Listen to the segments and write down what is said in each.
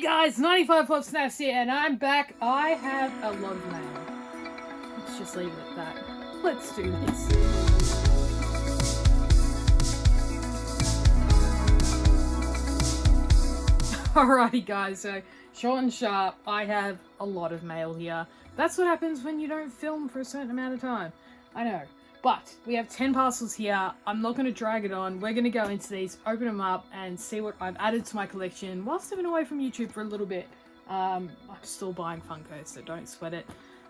guys, 95 Pop Snaps here, and I'm back. I have a lot of mail. Let's just leave it at that. Let's do this. Alrighty guys, so short and sharp, I have a lot of mail here. That's what happens when you don't film for a certain amount of time. I know. But we have 10 parcels here. I'm not going to drag it on. We're going to go into these, open them up, and see what I've added to my collection whilst I've been away from YouTube for a little bit. I'm still buying Funko, so don't sweat it.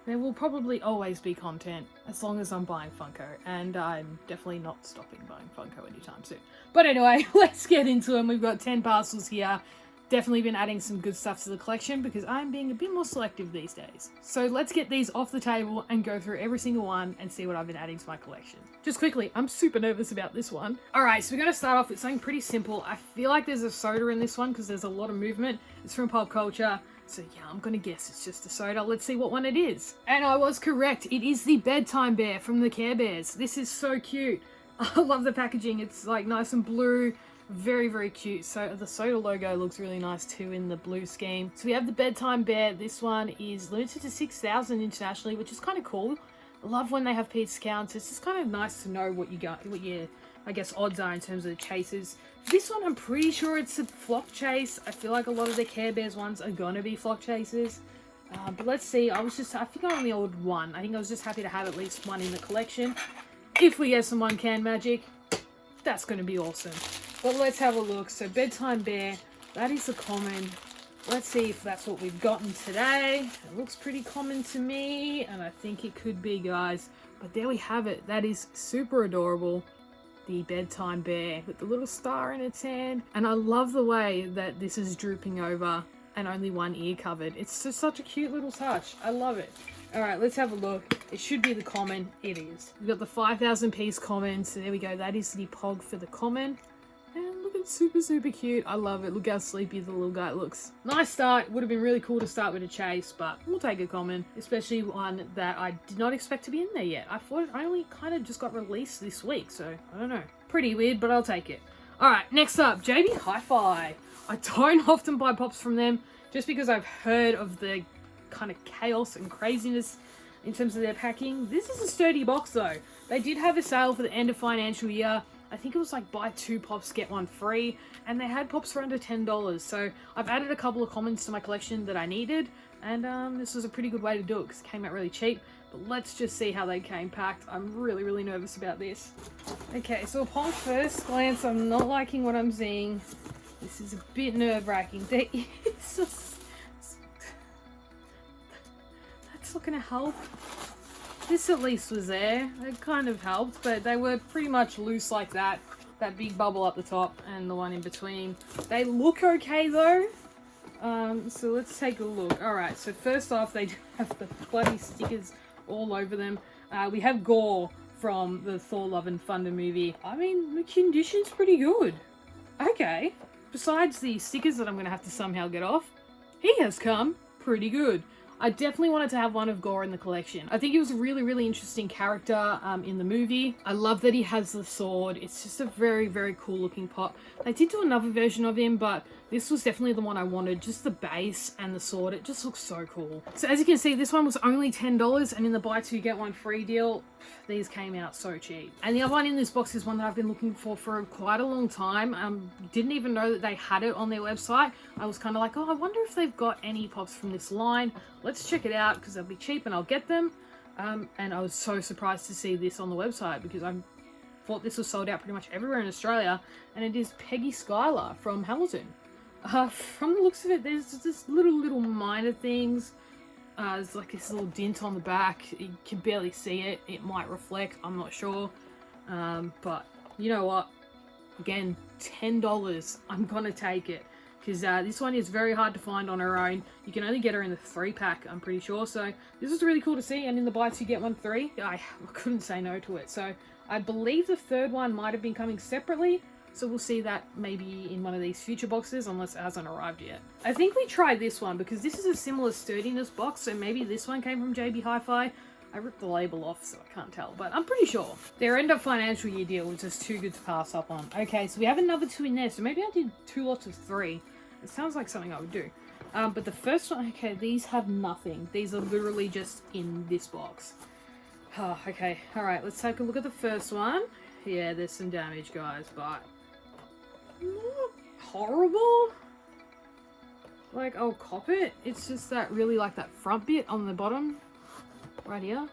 There will probably always be content as long as I'm buying Funko, and I'm definitely not stopping buying Funko anytime soon. But anyway, let's get into them. We've got 10 parcels here. Definitely been adding some good stuff to the collection because I'm being a bit more selective these days. So let's get these off the table and go through every single one and see what I've been adding to my collection. Just quickly, I'm super nervous about this one. Alright, so we're going to start off with something pretty simple. I feel like there's a soda in this one because there's a lot of movement. It's from pop culture. So yeah, I'm going to guess it's just a soda. Let's see what one it is. And I was correct. It is the Bedtime Bear from the Care Bears. This is so cute. I love the packaging. It's like nice and blue. Very, very cute. So the soda logo looks really nice too in the blue scheme. So we have the Bedtime Bear. This one is limited to 6,000 internationally, which is kind of cool. I love when they have piece counts. It's just kind of nice to know what you got, what your, I guess, odds are in terms of the chases. This one, I'm pretty sure it's a flock chase. I feel like a lot of the Care Bears ones are gonna be flock chases. But let's see. I think I only ordered one. I think I was just happy to have at least one in the collection. If we get some one can magic, that's gonna be awesome. But let's have a look. So Bedtime Bear, that is the common. Let's see if that's what we've gotten today. It looks pretty common to me, and I think it could be, guys. But there we have it. That is super adorable. The Bedtime Bear with the little star in its hand. And I love the way that this is drooping over and only one ear covered. It's just such a cute little touch. I love it. Alright, let's have a look. It should be the common. It is. We've got the 5,000 piece common. So there we go. That is the pog for the common. And look, it's super, super cute. I love it. Look how sleepy the little guy looks. Nice start. Would have been really cool to start with a chase, but we'll take a common. Especially one that I did not expect to be in there yet. I thought it only kind of just got released this week, so I don't know. Pretty weird, but I'll take it. Alright, next up, JB Hi-Fi. I don't often buy pops from them just because I've heard of the kind of chaos and craziness in terms of their packing. This is a sturdy box though. They did have a sale for the end of financial year. I think it was like buy 2 pops, get 1 free, and they had pops for under $10. So I've added a couple of commons to my collection that I needed, and this was a pretty good way to do it because it came out really cheap. But let's just see how they came packed. I'm really, really nervous about this. Okay, so upon first glance, I'm not liking what I'm seeing. This is a bit nerve-wracking. There is just... That's not going to help. This at least was there. It kind of helped, but they were pretty much loose like that. That big bubble up the top and the one in between. They look okay though. So let's take a look. Alright, so first off, they have the bloody stickers all over them. We have Gore from the Thor Love and Thunder movie. I mean, the condition's pretty good. Okay. Besides the stickers that I'm going to have to somehow get off, he has come pretty good. I definitely wanted to have one of Gore in the collection. I think he was a really, really interesting character in the movie. I love that he has the sword. It's just a very, very cool looking pop. They did do another version of him, but this was definitely the one I wanted. Just the base and the sword. It just looks so cool. So as you can see, this one was only $10, and in the buy 2 get 1 free deal, these came out so cheap. And the other one in this box is one that I've been looking for quite a long time. Didn't even know that they had it on their website. I was kind of like, oh, I wonder if they've got any pops from this line. Let's check it out because they'll be cheap and I'll get them. And I was so surprised to see this on the website because I thought this was sold out pretty much everywhere in Australia. And it is Peggy Skylar from Hamilton. From the looks of it, there's just little minor things. There's like this little dint on the back. You can barely see it. It might reflect. I'm not sure. But you know what? Again, $10. I'm gonna take it. Because this one is very hard to find on her own. You can only get her in the 3-pack, I'm pretty sure. So this is really cool to see. And in the buy 2 get 1 free, I couldn't say no to it. So I believe the third one might have been coming separately. So we'll see that maybe in one of these future boxes, unless it hasn't arrived yet. I think we tried this one because this is a similar sturdiness box. So maybe this one came from JB Hi-Fi. I ripped the label off, so I can't tell, but I'm pretty sure. Their end of financial year deal was just too good to pass up on. Okay, so we have another 2 in there. So maybe I did 2 lots of 3. It sounds like something I would do. But the first one, okay, these have nothing. These are literally just in this box. Oh, okay, alright, let's take a look at the first one. Yeah, there's some damage, guys, but not horrible. Like, I'll cop it. It's just that really, like, that front bit on the bottom right here.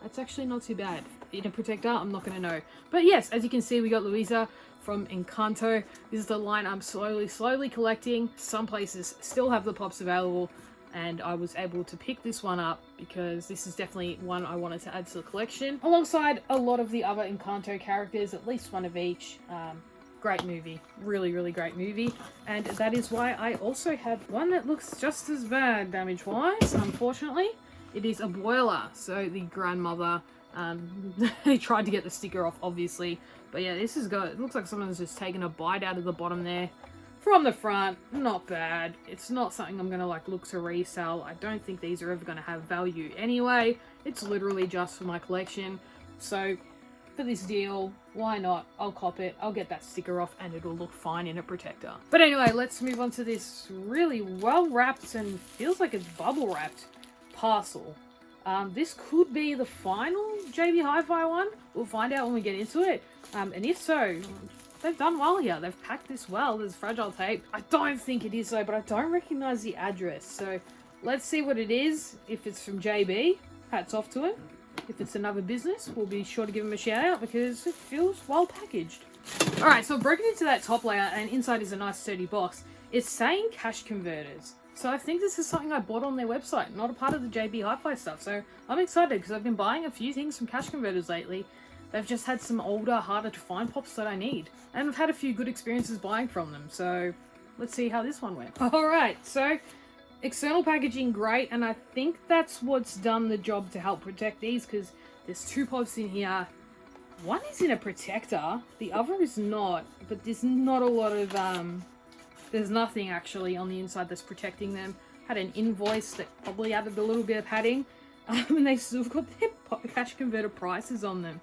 That's actually not too bad. In a protector, I'm not going to know. But yes, as you can see, we got Louisa from Encanto. This is the line I'm slowly collecting. Some places still have the pops available, and I was able to pick this one up because this is definitely one I wanted to add to the collection. Alongside a lot of the other Encanto characters, at least one of each. Great movie. Really great movie. And that is why I also have one that looks just as bad damage-wise, unfortunately. It is a boiler, so the grandmother. They tried to get the sticker off, obviously. But yeah, this has got, it looks like someone's just taken a bite out of the bottom there. From the front, not bad. It's not something I'm going to like look to resell. I don't think these are ever going to have value anyway. It's literally just for my collection. So for this deal, why not? I'll cop it, I'll get that sticker off, and it'll look fine in a protector. But anyway, let's move on to this really well wrapped and feels like it's bubble wrapped parcel. This could be the final JB Hi-Fi one. We'll find out when we get into it. And if so, they've done well here. They've packed this well. There's fragile tape. I don't think it is though, but I don't recognize the address. So let's see what it is. If it's from JB, hats off to it. If it's another business, we'll be sure to give them a shout out because it feels well packaged. Alright, so I've broken into that top layer and inside is a nice sturdy box. It's saying cash converters. So I think this is something I bought on their website, not a part of the JB Hi-Fi stuff. So I'm excited because I've been buying a few things from cash converters lately. They've just had some older, harder to find pops that I need. And I've had a few good experiences buying from them. So let's see how this one went. Alright, so external packaging, great. And I think that's what's done the job to help protect these because there's two pops in here. One is in a protector, the other is not. But there's not a lot of... There's nothing actually on the inside that's protecting them. Had an invoice that probably added a little bit of padding. And they still got their cash converter prices on them.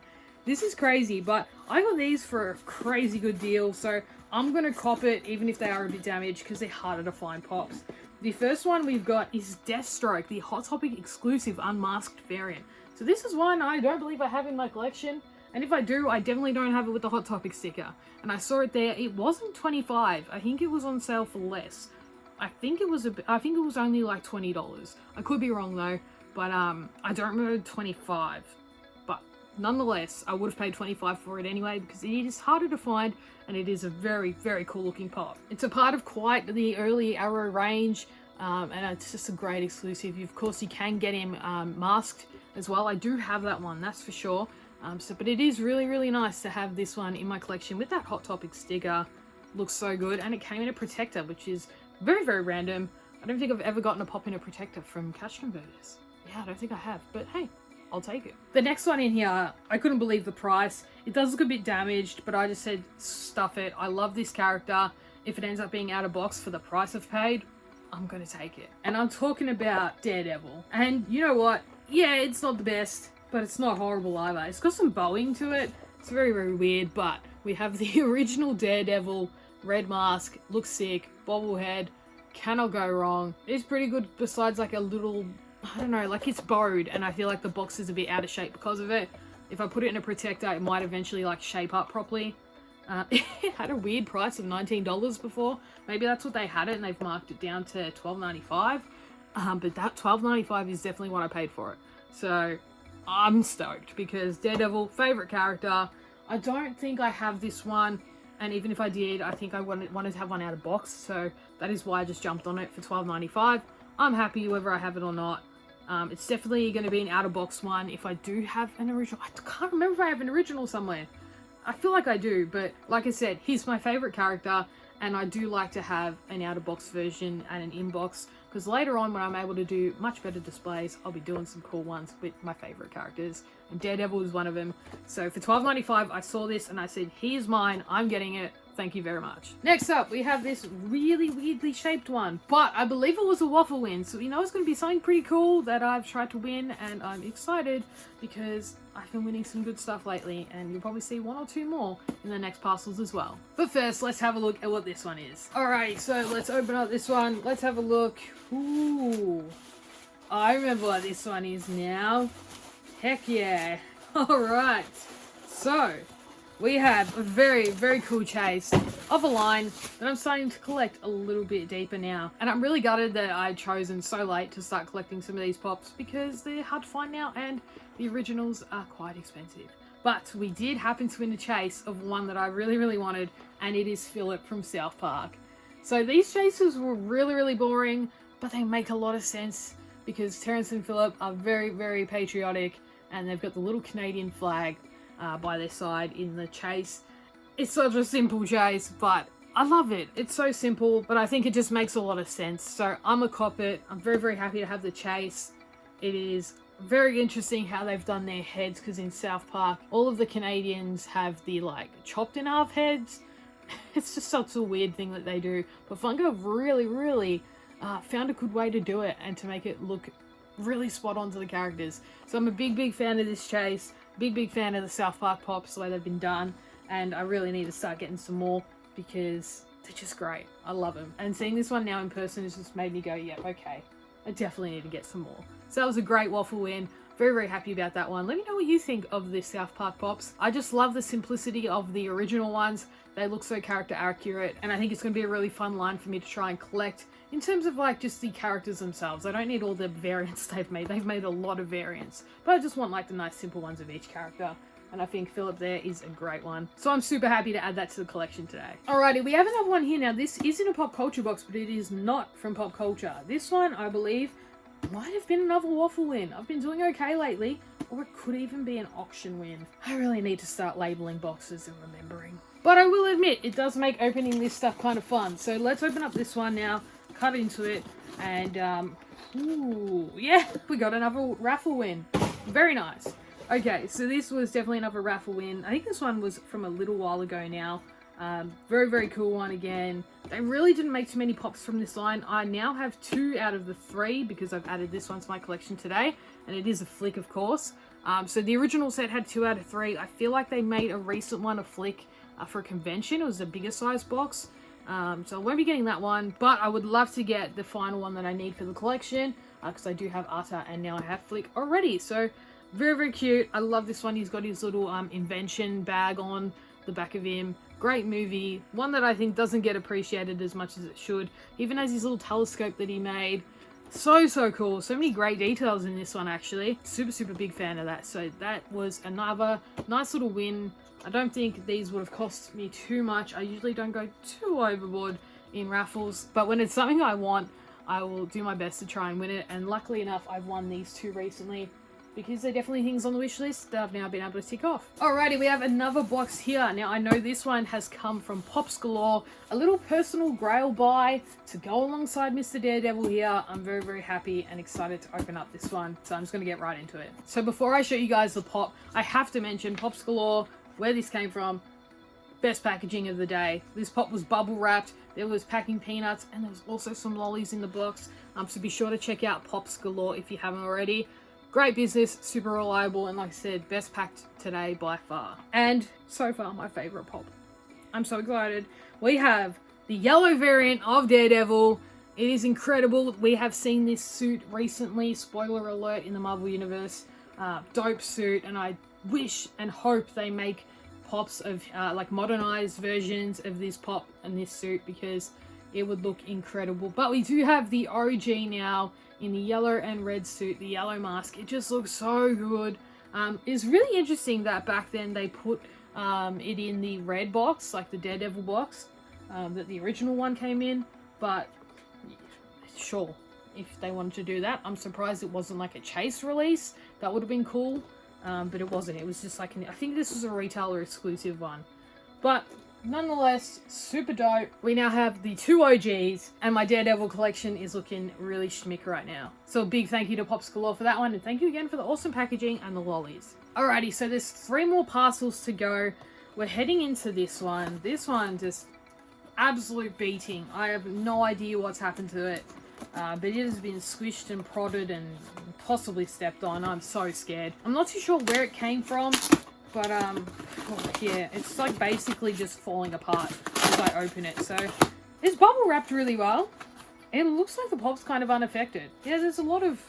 This is crazy, but I got these for a crazy good deal. So I'm going to cop it even if they are a bit damaged because they're harder to find pops. The first one we've got is Deathstroke, the Hot Topic exclusive unmasked variant. So this is one I don't believe I have in my collection. And if I do, I definitely don't have it with the Hot Topic sticker. And I saw it there. It wasn't $25. I think it was on sale for less. I think it was only like $20. I could be wrong though, but I don't remember 25. But nonetheless, I would have paid 25 for it anyway because it is harder to find and it is a very cool looking pop. It's a part of quite the early Arrow range. And it's just a great exclusive. Of course, you can get him masked as well. I do have that one, that's for sure. But it is really nice to have this one in my collection with that Hot Topic sticker. Looks so good, and it came in a protector, which is very random. I don't think I've ever gotten a pop in a protector from cash converters. Yeah, I don't think I have, but hey, I'll take it. The next one in here, I couldn't believe the price. It does look a bit damaged, but I just said stuff it. I love this character. If it ends up being out of box for the price I've paid, I'm gonna take it. And I'm talking about Daredevil. And you know what? Yeah, it's not the best, but it's not horrible either. It's got some bowing to it. It's very weird, but we have the original Daredevil, red mask, looks sick, bobblehead, cannot go wrong. It's pretty good besides like a little, I don't know, like it's bowed and I feel like the box is a bit out of shape because of it. If I put it in a protector, it might eventually like shape up properly. It had a weird price of $19 before. Maybe that's what they had it and they've marked it down to $12.95. But that $12.95 is definitely what I paid for it. So I'm stoked because Daredevil, favorite character. I don't think I have this one, and even if I did, I think I wanted to have one out of box, so that is why I just jumped on it for $12.95. I'm happy whether I have it or not. It's definitely going to be an out of box one if I do have an original. I can't remember if I have an original somewhere. I feel like I do, but like I said, he's my favorite character, and I do like to have an out of box version and an inbox. Because later on, when I'm able to do much better displays, I'll be doing some cool ones with my favourite characters. And Daredevil is one of them. So for $12.95, I saw this and I said, here's mine. I'm getting it Thank you very much. Next up, we have this really weirdly shaped one, but I believe it was a Waffle win, so you know it's going to be something pretty cool that I've tried to win, and I'm excited because I've been winning some good stuff lately, and you'll probably see 1 or 2 more in the next parcels as well. But first, let's have a look at what this one is. Alright, so let's open up this one. Let's have a look. Ooh, I remember what this one is now. Heck yeah. Alright, so we have a very, very cool chase of a line that I'm starting to collect a little bit deeper now. And I'm really gutted that I'd chosen so late to start collecting some of these pops because they're hard to find now and the originals are quite expensive. But we did happen to win a chase of one that I really, really wanted, and it is Philip from South Park. So these chases were really, really boring, but they make a lot of sense because Terrence and Philip are very, very patriotic, and they've got the little Canadian flag by their side in the chase. It's such a simple chase, but I love it. It's so simple, but I think it just makes a lot of sense. So I'm a cop it. I'm very, very happy to have the chase. It is very interesting how they've done their heads, because in South Park, all of the Canadians have the like chopped in half heads. It's just such a weird thing that they do. But Funko really, really found a good way to do it and to make it look really spot on to the characters. So I'm a big, big fan of this chase. Big fan of the South Park pops, the way they've been done, and I really need to start getting some more because they're just great. I love them. And seeing this one now in person has just made me go, yeah, okay, I definitely need to get some more. So that was a great Waffle win. Very, very happy about that one. Let me know what you think of the South Park pops. I just love the simplicity of the original ones. They look so character accurate, and I think it's going to be a really fun line for me to try and collect in terms of like just the characters themselves. I don't need all the variants they've made. They've made a lot of variants, but I just want like the nice simple ones of each character. And I think Philip there is a great one. So I'm super happy to add that to the collection today. Alrighty, we have another one here. Now this is in a pop culture box, but it is not from pop culture. This one, I believe, might have been another Waffle win. I've been doing okay lately, or it could even be an auction win. I really need to start labeling boxes and remembering. But I will admit, it does make opening this stuff kind of fun. So let's open up this one now, cut into it, and ooh, yeah, we got another Raffle win. Very nice. Okay, so this was definitely another Raffle win. I think this one was from a little while ago now. Very, very cool one again. They really didn't make too many pops from this line. I now have 2 out of the 3 because I've added this one to my collection today, and it is a flick, of course. So the original set had 2 out of 3. I feel like they made a recent one a flick for a convention. It was a bigger size box. So I won't be getting that one, but I would love to get the final one that I need for the collection because I do have Atta and now I have Flick already. So very, very cute. I love this one. He's got his little invention bag on the back of him. Great movie. One that I think doesn't get appreciated as much as it should. Even has his little telescope that he made. So, so cool. So many great details in this one, actually. Super, super big fan of that. So that was another nice little win. I don't think these would have cost me too much. I usually don't go too overboard in raffles, but when it's something I want, I will do my best to try and win it. And luckily enough, I've won these 2 recently because they're definitely things on the wish list that I've now been able to tick off. Alrighty, we have another box here. Now I know this one has come from Pops Galore, a little personal grail buy to go alongside Mr. Daredevil here. I'm very, very happy and excited to open up this one. So I'm just gonna get right into it. So before I show you guys the pop, I have to mention Pops Galore, where this came from. Best packaging of the day. This pop was bubble wrapped, there was packing peanuts, and there was also some lollies in the box. So be sure to check out Pops Galore if you haven't already. Great business, super reliable, and like I said, best packed today by far. And so far, my favorite pop. I'm so excited. We have the yellow variant of Daredevil. It is incredible. We have seen this suit recently, spoiler alert, in the Marvel Universe. Dope suit, and I wish and hope they make pops of like modernized versions of this pop and this suit because it would look incredible. But we do have the OG now in the yellow and red suit, the yellow mask. It just looks so good. It's really interesting that back then they put it in the red box, like the Daredevil box, that the original one came in. But sure, if they wanted to do that. I'm surprised it wasn't like a chase release. That would have been cool. But it wasn't. It was just like, I think this was a retailer exclusive one. But nonetheless, super dope. We now have the 2 OGs, and my Daredevil collection is looking really schmick right now. So a big thank you to Pops Galore for that one, and thank you again for the awesome packaging and the lollies. Alrighty, so there's 3 more parcels to go. we're heading into this one. This one just absolute beating. I have no idea what's happened to it. But it has been squished and prodded and possibly stepped on. I'm so scared. I'm not too sure where it came from, but oh, yeah, it's like basically just falling apart as I open it. So it's bubble wrapped really well. It looks like the pop's kind of unaffected. Yeah, there's a lot of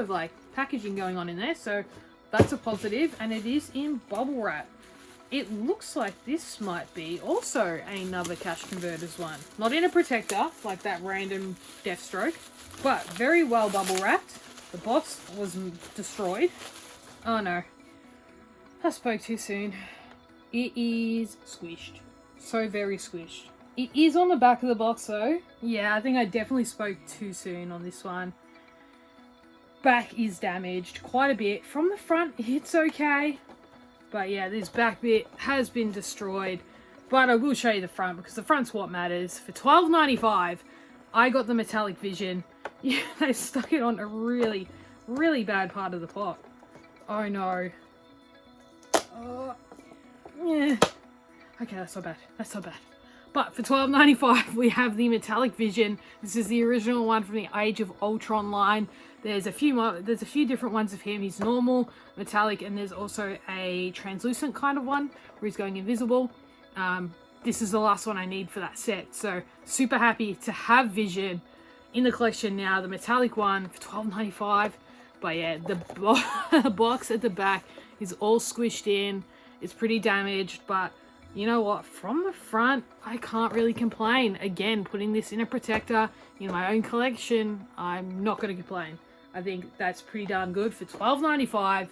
like packaging going on in there, so that's a positive, and it is in bubble wrap. It looks like this might be also another cash converters one. Not in a protector, like that random Deathstroke, but very well bubble wrapped. The box was destroyed. Oh no. I spoke too soon. It is squished. So very squished. It is on the back of the box though. Yeah, I think I definitely spoke too soon on this one. Back is damaged quite a bit. From the front, it's okay. But yeah, this back bit has been destroyed. But I will show you the front because the front's what matters. For $12.95, I got the metallic vision. Yeah, they stuck it on a really, really bad part of the pop. Oh no. Yeah. Okay, that's not bad. That's not bad. But for $12.95, we have the metallic vision. This is the original one from the Age of Ultron line. There's a few different ones of him. He's normal, metallic, and there's also a translucent kind of one where he's going invisible. This is the last one I need for that set. So super happy to have Vision in the collection now. The metallic one for $12.95. But yeah, the box at the back is all squished in. It's pretty damaged, but you know what? From the front, I can't really complain. Again, putting this in a protector in my own collection, I'm not going to complain. I think that's pretty darn good for $12.95.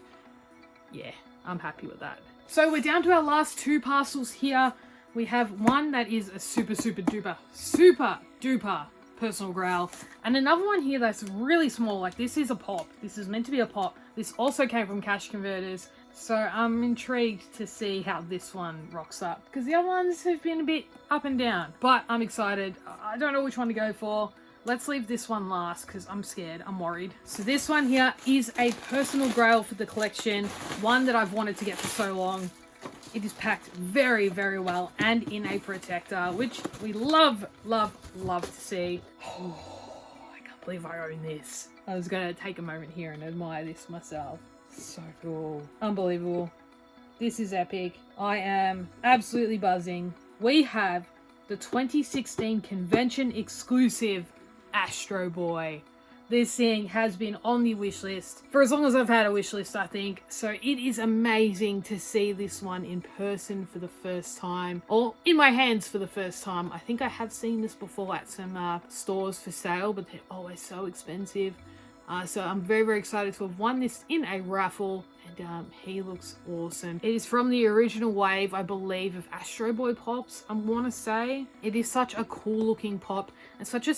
Yeah, I'm happy with that. So we're down to our last two parcels here. We have one that is a super duper personal grail, and another one here that's really small. Like, this is a pop. This is meant to be a pop. This also came from Cash Converters. So I'm intrigued to see how this one rocks up, because the other ones have been a bit up and down, but I'm excited. I don't know which one to go for. Let's leave this one last because I'm scared. I'm worried. So this one here is a personal grail for the collection, one that I've wanted to get for so long. It is packed very, very well and in a protector, which we love to see. Oh, I can't believe I own this. I was going to take a moment here and admire this myself. So cool. Unbelievable. This is epic. I am absolutely buzzing. We have the 2016 convention exclusive Astro Boy. This thing has been on the wish list for as long as I've had a wish list, I think. So it is amazing to see this one in person for the first time, or in my hands for the first time. I think I have seen this before at some stores for sale, but they're always so expensive. So I'm very, very excited to have won this in a raffle, and he looks awesome. It is from the original wave, I believe, of Astro Boy pops, I want to say. It is such a cool looking pop, and such a,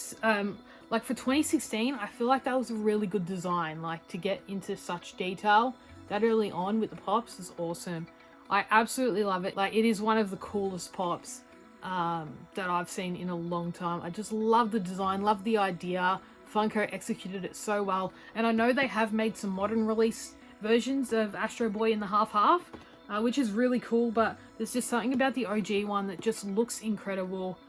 like for 2016, I feel like that was a really good design, like to get into such detail that early on with the pops is awesome. I absolutely love it. Like, it is one of the coolest pops that I've seen in a long time. I just love the design, love the idea. Funko executed it so well, and I know they have made some modern release versions of Astro Boy in the half, which is really cool, but there's just something about the OG one that just looks incredible,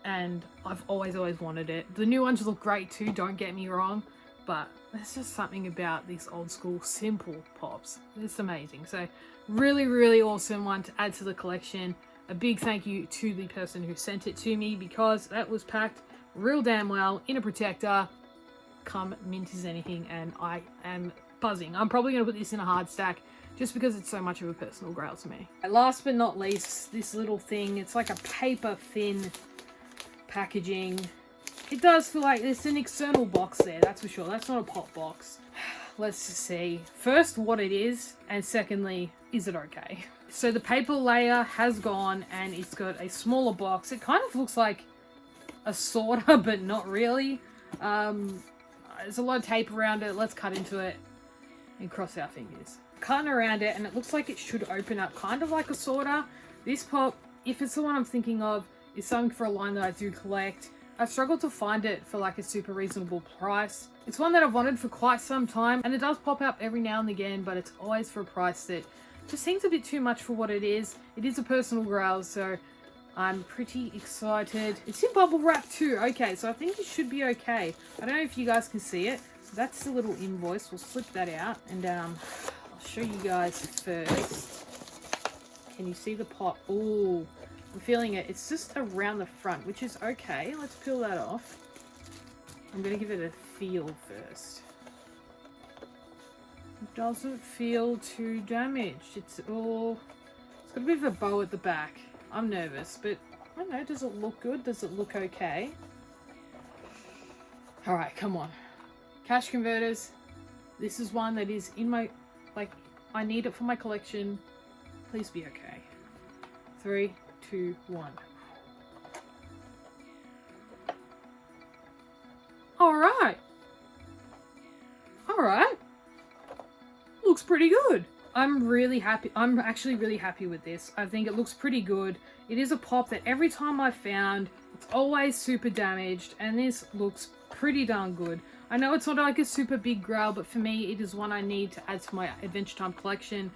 and I've always wanted it. The new ones look great too, don't get me wrong, but there's just something about these old school simple pops. It's amazing. So really awesome one to add to the collection. A big thank you to the person who sent it to me, because that was packed real damn well in a protector. Come mint as anything, and I am buzzing. I'm probably going to put this in a hard stack just because it's so much of a personal grail to me. Last but not least, this little thing. It's like a paper thin packaging. It does feel like there's an external box there, that's for sure. That's not a pop box. Let's just see. First, what it is, and secondly, is it okay? So the paper layer has gone, and it's got a smaller box. It kind of looks like a sorter, but not really. There's a lot of tape around it. Let's cut into it and cross our fingers. Cutting around it, and it looks like it should open up kind of like a sorter. This pop, if it's the one I'm thinking of, is something for a line that I do collect. I've struggled to find it for like a super reasonable price. It's one that I've wanted for quite some time, and it does pop up every now and again, but it's always for a price that Just seems a bit too much for what it is. It is a personal Grail, so I'm pretty excited. It's in bubble wrap too. Okay, so I think it should be okay. I don't know if you guys can see it. That's the little invoice. We'll slip that out and I'll show you guys first. Can you see the pop? Oh, I'm feeling it. It's just around the front, which is okay. Let's peel that off. I'm going to give it a feel first. It doesn't feel too damaged. It's got a bit of a bow at the back. I'm nervous, but I don't know. Does it look good? Does it look okay? All right, come on. Cash converters. This is one that is in my, I need it for my collection. Please be okay. 3, 2, 1. All right. All right. Looks pretty good. I'm really happy. I'm actually really happy with this. I think it looks pretty good. It is a pop that every time I've found, it's always super damaged, and this looks pretty darn good. I know it's not like a super big Grail, but for me, it is one I need to add to my Adventure Time collection.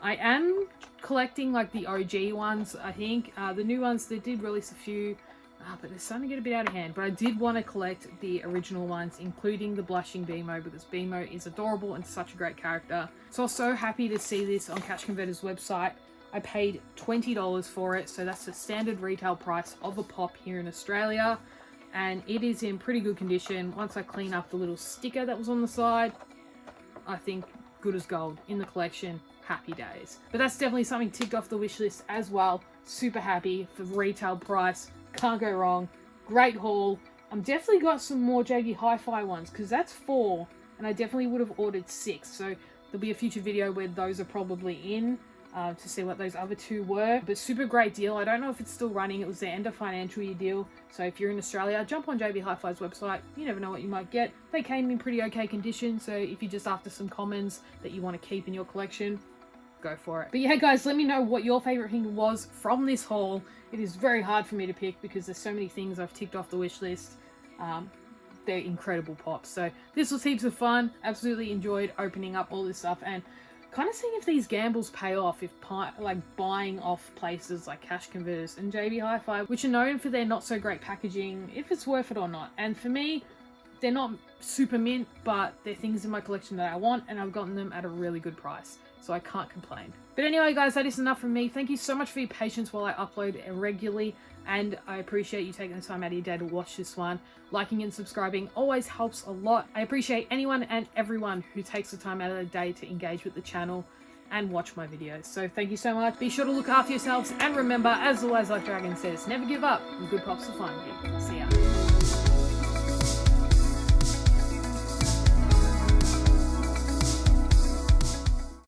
I am collecting like the OG ones, I think. The new ones, they did release a few, but they're starting to get a bit out of hand. But I did want to collect the original ones, including the Blushing Beemo, because Beemo is adorable and such a great character. So I was so happy to see this on Cash Converter's website. I paid $20 for it, so that's the standard retail price of a pop here in Australia. And it is in pretty good condition. Once I clean up the little sticker that was on the side, I think good as gold in the collection. Happy days. But that's definitely something ticked off the wish list as well. Super happy for retail price. Can't go wrong. Great haul. I'm definitely got some more JB Hi-Fi ones because that's 4 and I definitely would have ordered 6. So there'll be a future video where those are probably in to see what those other 2 were. But super great deal. I don't know if it's still running. It was the end of financial year deal. So if you're in Australia, jump on JB Hi-Fi's website. You never know what you might get. They came in pretty okay condition. So if you're just after some commons that you want to keep in your collection, go for it. But yeah, guys, let me know what your favorite thing was from this haul. It is very hard for me to pick because there's so many things I've ticked off the wish list. They're incredible pops. So this was heaps of fun. Absolutely enjoyed opening up all this stuff and kind of seeing if these gambles pay off, if buying off places like Cash Converters and JB Hi-Fi, which are known for their not so great packaging, if it's worth it or not. And for me, they're not super mint, but they're things in my collection that I want, and I've gotten them at a really good price. So I can't complain. But anyway, guys, that is enough from me. Thank you so much for your patience while I upload regularly, and I appreciate you taking the time out of your day to watch this one. Liking and subscribing always helps a lot. I appreciate anyone and everyone who takes the time out of their day to engage with the channel and watch my videos. So thank you so much. Be sure to look after yourselves, and remember, as always, like Dragon says, never give up, and good pops will find you. See ya.